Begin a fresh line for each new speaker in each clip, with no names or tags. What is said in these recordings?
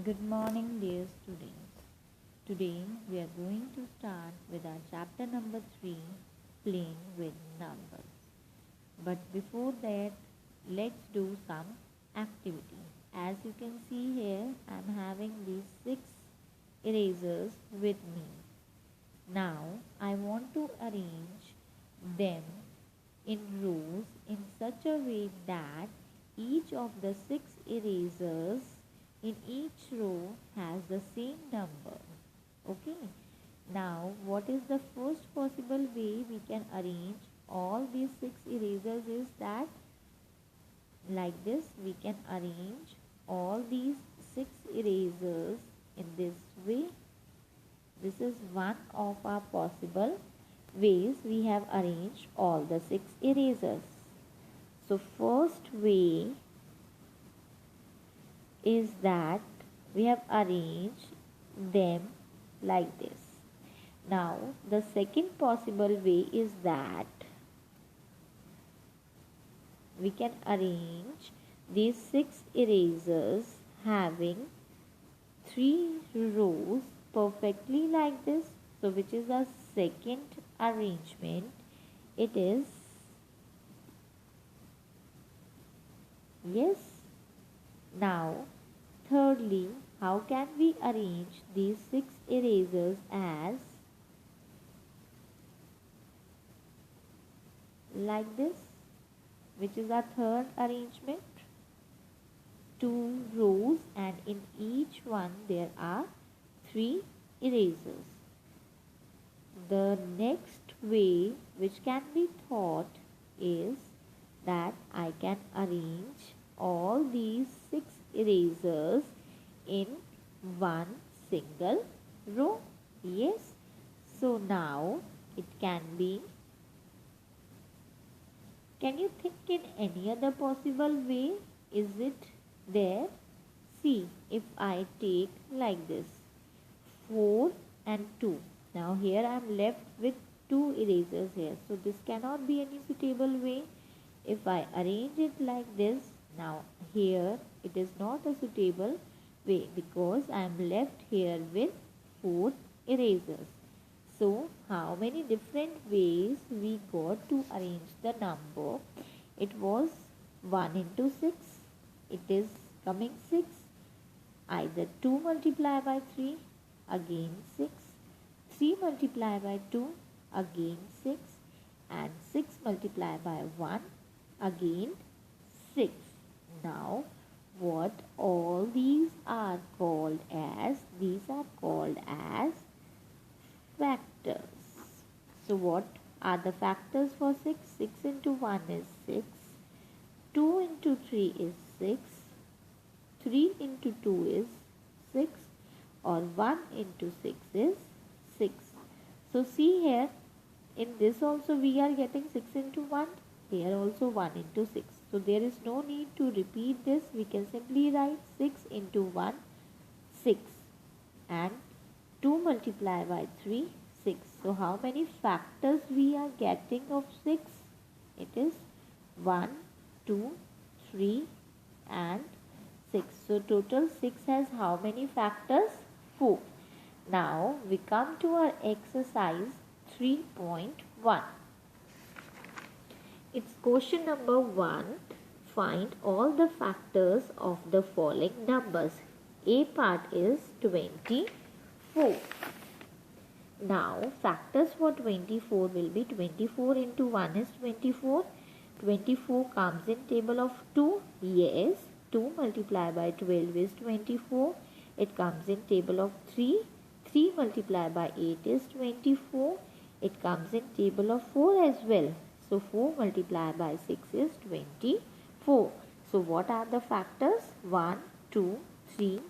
Good morning, dear students. Today we are going to start with our chapter number 3, Playing with Numbers. But before that, let's do some activity. As you can see here, I am having these 6 erasers with me. Now I want to arrange them in rows in such a way that each of the 6 erasers in each row has the same number. Okay. Now what is the first possible way we can arrange all these 6 erasers is that like this we can arrange all these 6 erasers in this way. This is one of our possible ways we have arranged all the 6 erasers. So first way is that we have arranged them like this. Now the second possible way is that we can arrange these 6 erasers having 3 rows perfectly like this. So which is the second arrangement? It is yes. Now thirdly, how can we arrange these 6 erasers as like this, which is our third arrangement? 2 rows and in each one there are 3 erasers. The next way which can be thought is that I can arrange all these 6 erasers in one single row. Yes. So now it can be. Can you think in any other possible way? Is it there? See, if I take like this 4 and 2. Now here I am left with 2 erasers here. So this cannot be any suitable way. If I arrange it like this, now here it is not a suitable way because I am left here with 4 erasers. So how many different ways we got to arrange the number? It was 1 into 6. It is coming 6. Either 2 multiplied by 3, again 6. 3 multiplied by 2, again 6. And 6 multiplied by 1, again 6. Now what all these are called as? These are called as factors. So what are the factors for 6? 6 into 1 is 6. 2 into 3 is 6. 3 into 2 is 6. Or 1 into 6 is 6. So see here, in this also we are getting 6 into 1. Here also 1 into 6. So there is no need to repeat this. We can simply write 6 into 1, 6. And 2 multiplied by 3, 6. So how many factors we are getting of 6? It is 1, 2, 3 and 6. So total 6 has how many factors? 4. Now we come to our exercise 3.1. It's question number 1. Find all the factors of the following numbers. A part is 24. Now factors for 24 will be 24 into 1 is 24. 24 comes in table of 2. Yes. 2 multiplied by 12 is 24. It comes in table of 3. 3 multiplied by 8 is 24. It comes in table of 4 as well. So 4 multiplied by 6 is 24. So what are the factors? 1, 2, 3,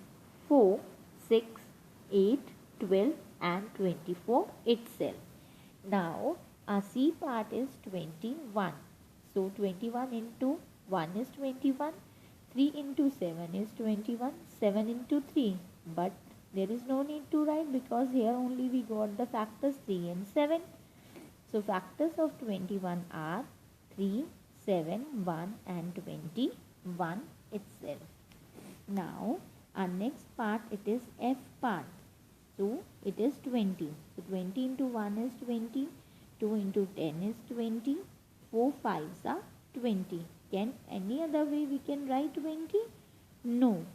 4, 6, 8, 12 and 24 itself. Now our C part is 21. So 21 into 1 is 21. 3 into 7 is 21. 7 into 3. But there is no need to write because here only we got the factors 3 and 7. So factors of 21 are 3, 7, 1 and 21 itself. Now Our next part, it is F part. So it is 20. So 20 into 1 is 20. 2 into 10 is 20. 4 5s are 20. Can any other way we can write 20? No.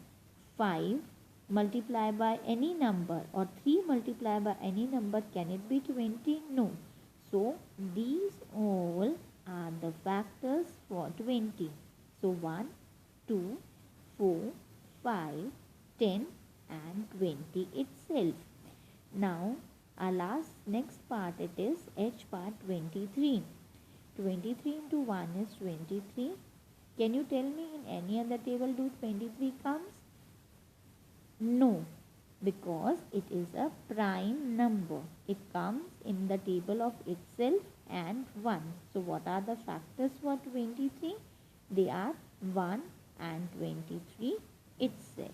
5 multiplied by any number or 3 multiplied by any number, can it be 20? No. So these all are the factors for 20. So 1, 2, 4, 5, 10 and 20 itself. Now our next part, it is H part 23. 23 into 1 is 23. Can you tell me in any other table do 23 comes? No, because it is a prime number. It comes in the table of itself and 1. So what are the factors for 23? They are 1 and 23 itself.